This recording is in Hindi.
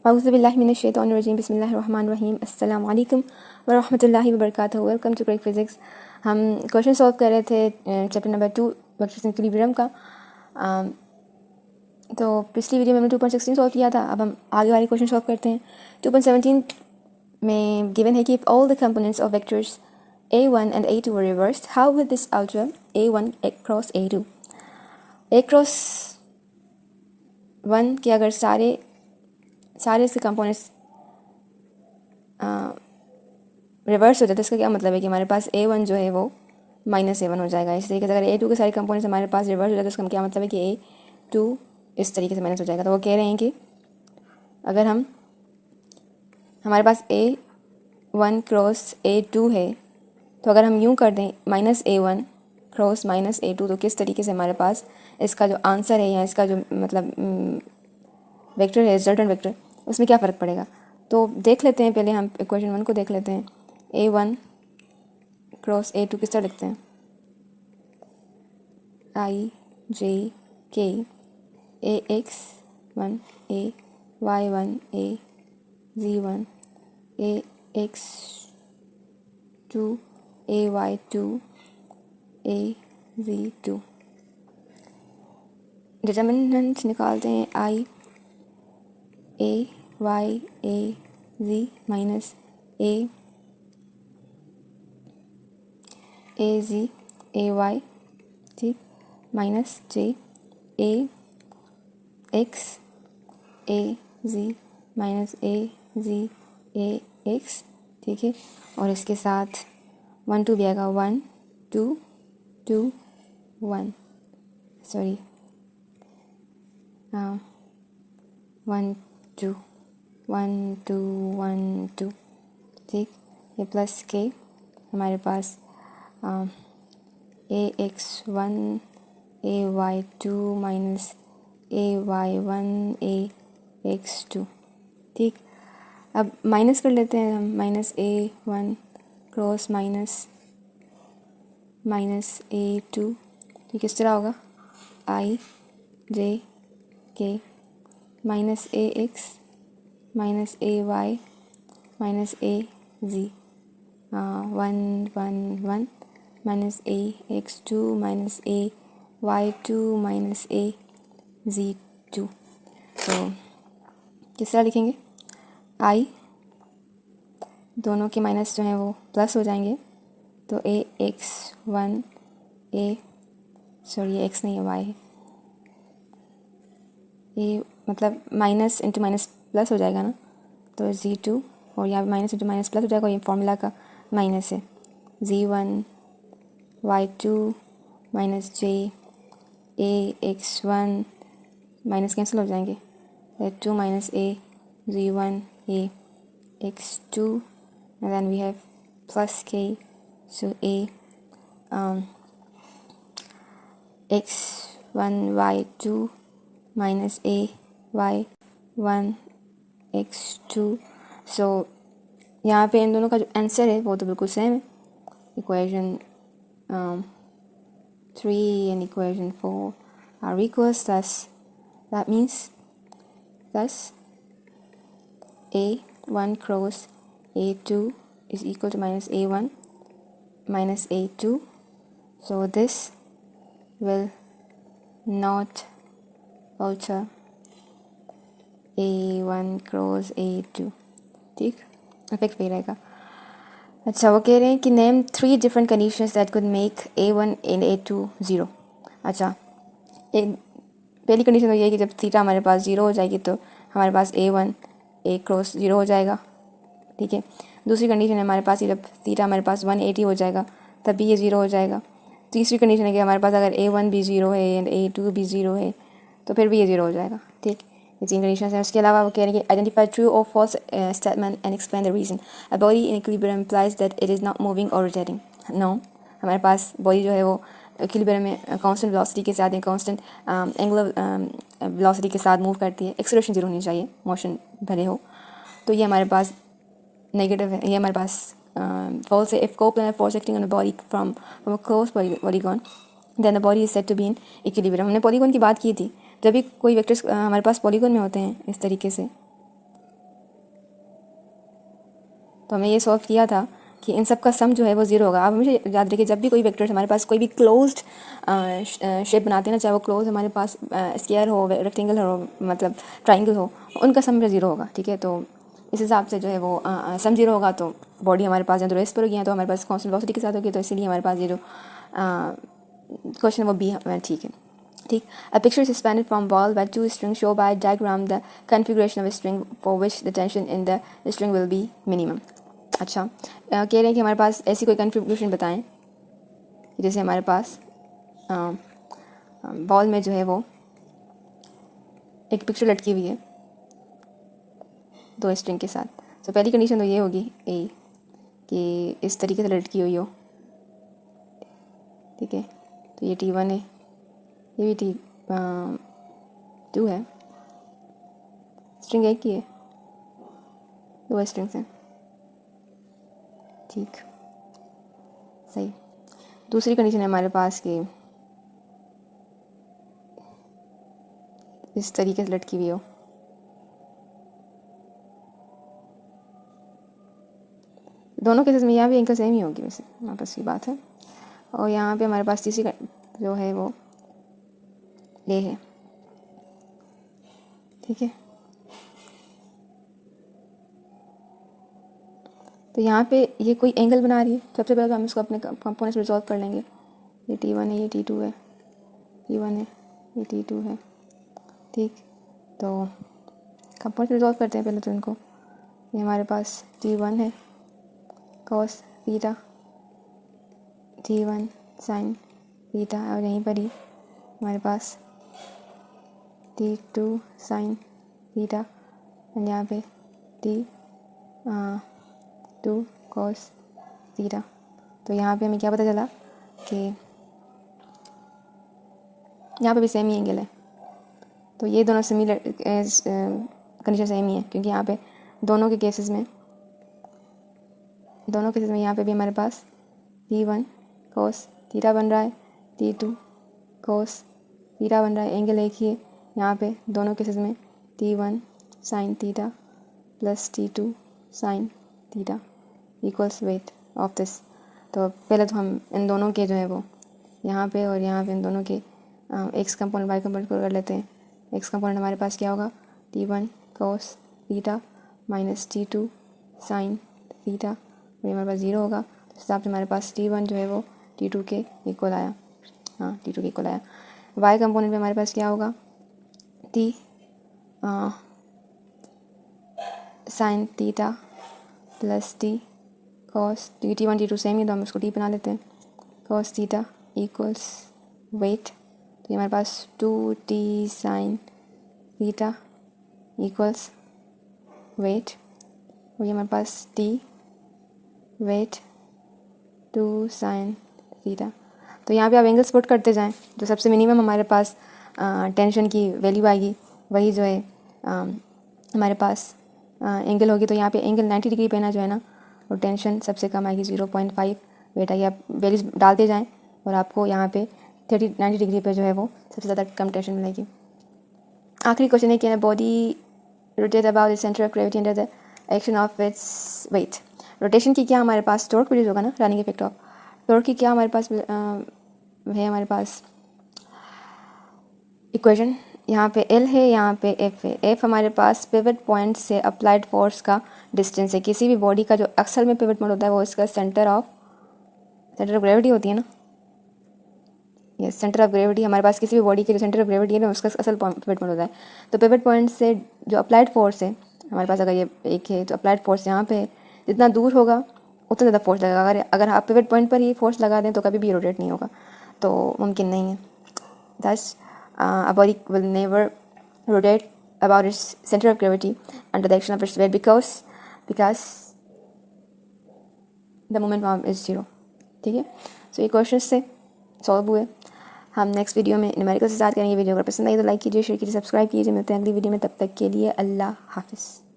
औज़ुबिल्लाहिमिनश्शैतानिर्रजीम बिस्मिल्लाहिर्रहमानिर्रहीम अस्सलामु अलैकुम वरहमतुल्लाहि वबरकातुहू। Welcome to Quick Physics. हम क्वेश्चन सॉल्व कर रहे थे chapter number 2 vectors in equilibrium का। तो पिछली वीडियो में हमने 2.16 सॉल्व किया था। अब हम आगे वाले क्वेश्चन सॉल्व करते हैं। 2.17 में गिवन है कि if all the components of vectors a1 and a2 were reversed, how would this alter a1 cross a2? a cross 1 के अगर सारे इसके कंपोनेंट्स रिवर्स हो जाए तो इसका क्या मतलब है कि हमारे पास a1 जो है वो -a1 हो जाएगा। इस तरीके से अगर a2 के सारे कंपोनेंट्स हमारे पास रिवर्स हो जाए तो इसका क्या मतलब है कि a2 इस तरीके से माइनस हो जाएगा। तो वो कह रहे हैं कि अगर हमारे पास a1 क्रॉस a2 है तो अगर हम यूँ कर दें -a1 क्रॉस -a2 तो किस तरीके से हमारे पास इसका जो आंसर है या इसका जो मतलब वेक्टर है रिजल्टेंट वेक्टर उसमें क्या फ़र्क पड़ेगा। तो देख लेते हैं, पहले हम इक्वेशन 1 को देख लेते हैं। a1 क्रॉस a2 किस तरह लिखते हैं, i j k ax1 a y1 a z1 ax2 ay2 a z2। Determinant निकालते हैं i a y a z minus a z a y, ठीक, minus j a x a z minus a z a x, ठीक है। और इसके साथ 1 2 भी आएगा, 1 2 2 1 सॉरी 1 2 1 2 1 2, ठीक। ये प्लस के हमारे पास ax1 ay2 minus ay1 ax2, ठीक। अब माइनस कर लेते हैं हम, -a1 क्रॉस -a2, तो किस तरह होगा, i j k minus ax minus ay minus a z 1 1 1 minus ax2 minus ay2 minus a z2। तो किस तरह लिखेंगे, i दोनों के माइनस जो हैं वो प्लस हो जाएंगे, तो ax1 सॉरी x नहीं है y है, ये मतलब माइनस इंटू माइनस प्लस हो जाएगा ना, तो z2 और यहाँ पे माइनस इंटू माइनस प्लस हो जाएगा। ये फॉर्मूला का माइनस है, z1 y2 minus j ax1 minus cancel हो जाएंगे, 2 minus a z1 a x2 and then we have plus k, so a x1 y2 minus a y1 x2। सो यहाँ पे इन दोनों का जो आंसर है वो तो बिल्कुल सेम है। Equation 3 and equation 4 are equals, thus that means a1 cross a2 is equal to minus a1 minus a2, so this will not alter a1 cross a2, ठीक, इफेक्ट पे रहेगा। अच्छा, वो कह रहे हैं कि name 3 different conditions that could make a1 and a2 0। अच्छा, पहली कंडीशन तो ये है कि जब थीटा हमारे पास 0 हो जाएगी तो हमारे पास a1 a क्रॉस 0 हो जाएगा, ठीक है। दूसरी कंडीशन है हमारे पास जब थीटा हमारे पास 180 हो जाएगा तब भी ये 0 हो जाएगा। तीसरी कंडीशन है कि हमारे पास अगर a1 भी 0 है एंड a2 भी 0 है तो फिर भी ये 0 हो जाएगा, ठीक। ये 3 कंडीशन है। उसके अलावा वो कह रहे हैं कि आइडेंटिफाई ट्रू और false statement and explain the reason. A body in equilibrium implies that it is not moving और रोटेटिंग। नो, हमारे पास बॉडी जो है वो इक्विलिब्रियम में कांस्टेंट वेलोसिटी के साथ या कांस्टेंट एंगुलर वेलोसिटी के साथ मूव करती है। एक्सेलरेशन 0 होनी चाहिए, मोशन भले हो। तो ये हमारे पास नेगेटिव है, ये हमारे पास false है। If coplanar force acting on a body from a closed polygon, then the body is said to be in equilibrium। हमने पॉलीगॉन की बात की थी। जब भी कोई वेक्टर्स हमारे पास पॉलीगॉन में होते हैं इस तरीके से, तो हमने ये सॉल्व किया था कि इन सब का सम जो है वो 0 होगा। आप हमेशा याद रखिए, जब भी कोई वेक्टर्स हमारे पास कोई भी क्लोज्ड शेप बनाते हैं ना, चाहे वो क्लोज हमारे पास स्क्वायर हो, रेक्टेंगल हो, मतलब ट्राइंगल हो, उनका सम 0 होगा। ठीक है, तो इस हिसाब से जो है वो सम 0 होगा तो बॉडी हमारे पास जब रेस्ट पर होगी तो हमारे पास कॉन्स्टेंट वेलोसिटी के साथ होगी, तो इसीलिए हमारे पास ये जो क्वेश्चन वो बी ठीक है। ठीक, a picture is suspended from wall by two strings. Show by diagram the configuration of a string for which the tension in the string will be minimum. अच्छा, कह रहे हैं कि हमारे पास ऐसी कोई कन्फिग्रेशन बताएं जैसे हमारे पास बॉल में जो है वो एक पिक्चर लटकी हुई है दो स्ट्रिंग के साथ। तो पहली कंडीशन तो ये होगी ए कि इस तरीके से लटकी हुई हो। ठीक है, तो ये T1 है, ये भी T2 है। स्ट्रिंग एक ही है, दो स्ट्रिंग्स हैं। ठीक, सही। दूसरी कंडीशन है हमारे पास कि इस तरीके से लटकी हुई हो। दोनों केसेस में यहाँ भी एंगल सेम ही होगी, वैसे आपस की बात है। और यहाँ पे हमारे पास तीसरी जो है वो ये है। ठीक है, तो यहाँ पे ये कोई एंगल बना रही है। सबसे पहले तो हम इसको अपने कंपोनेंट्स में रिजॉल्व कर लेंगे। ये T1 है, ये T2 है, T1 है, ये T2 है। ठीक, तो कंपोनेंट्स रिजॉल्व करते हैं पहले तो इनको। ये हमारे पास T1 है cos theta, T1 sin theta, और यहीं पर ही हमारे पास T2 sin थीटा, और यहाँ पे T2 cos थीटा। तो यहाँ पे हमें क्या पता चला कि यहाँ पे भी सेम ही एंगल है। तो ये दोनों सिमिलर कंडीशन सेम ही है, क्योंकि यहाँ पे दोनों केसेस में यहाँ पे भी हमारे पास T1 cos थीटा बन रहा है, T2 cos थीटा बन रहा है। एंगल एक ही है यहाँ पे दोनों केसेस में, T1 sin theta plus T2 sin theta equals weight of this. तो पहले तो हम इन दोनों के जो है वो यहाँ पे और यहाँ पे इन दोनों के एक्स कंपोनेंट वाई कंपोनेंट को कर लेते हैं। एक्स कंपोनेंट हमारे पास क्या होगा, T1 cos theta minus T2 sin theta, ये हमारे पास 0 होगा। तो इस हिसाब से हमारे पास T1 जो है वो T2 के इक्वल आया। हाँ, T2 के इक्वल आया। वाई कंपोनेंट में हमारे पास क्या होगा, T sin theta plus T cos, T1 T2 same ही, तो हम उसको T बना लेते हैं। cos थीटा इक्वल्स वेट, तो ये हमारे पास 2T sin theta equals weight, और ये हमारे पास T वेट 2 sin थीटा। तो यहाँ पे आप एंगल्स पुट करते जाएं, जो सबसे मिनिमम हमारे पास टेंशन की वैल्यू आएगी वही जो है हमारे पास एंगल होगी। तो यहाँ पे एंगल 90 डिग्री पे ना जो है ना, और टेंशन सबसे कम आएगी 0.5 वेट आएगी। आप वैल्यूज डालते जाएं और आपको यहाँ पे 90 डिग्री पे जो है वो सबसे ज़्यादा कम टेंशन मिलेगी। आखिरी क्वेश्चन है कि body rotate about the centre of gravity under the action of its weight. Rotation की क्या हमारे पास टॉर्क प्रोड्यूस होगा ना, रनिंग इफेक्ट ऑफ टॉर्क की क्या हमारे पास है, हमारे पास इक्वेशन यहाँ पे L है, यहाँ पे F है। F हमारे पास पिवट पॉइंट से अप्लाइड फोर्स का डिस्टेंस है। किसी भी बॉडी का जो अक्सर में पिवट पॉइंट होता है वो इसका सेंटर ऑफ ग्रेविटी होती है ना। ये सेंटर ऑफ ग्रेविटी हमारे पास किसी भी बॉडी के जो सेंटर ऑफ ग्रेविटी है उसका असल पिवट पॉइंट होता है। तो पिवट पॉइंट से जो अप्लाइड फोर्स है हमारे पास, अगर ये एक है तो अप्लाइड फोर्स यहाँ पे है, जितना दूर होगा उतना ज़्यादा फोर्स लगेगा। अगर आप पिवट पॉइंट पर ही फोर्स लगा दें तो कभी भी रोटेट नहीं होगा, तो मुमकिन नहीं है। दस a body will never rotate about its center of gravity under the action of its weight because the moment arm is 0। ठीक है, so ये क्वेश्चन से सॉल्व हुए। हम नेक्स्ट वीडियो में न्यूमेरिकल से स्टार्ट करेंगे। वीडियो अगर पसंद आई तो लाइक कीजिए, शेयर कीजिए, सब्सक्राइब कीजिए। मिलते हैं अगली वीडियो में, तब तक के लिए अल्लाह हाफिज़।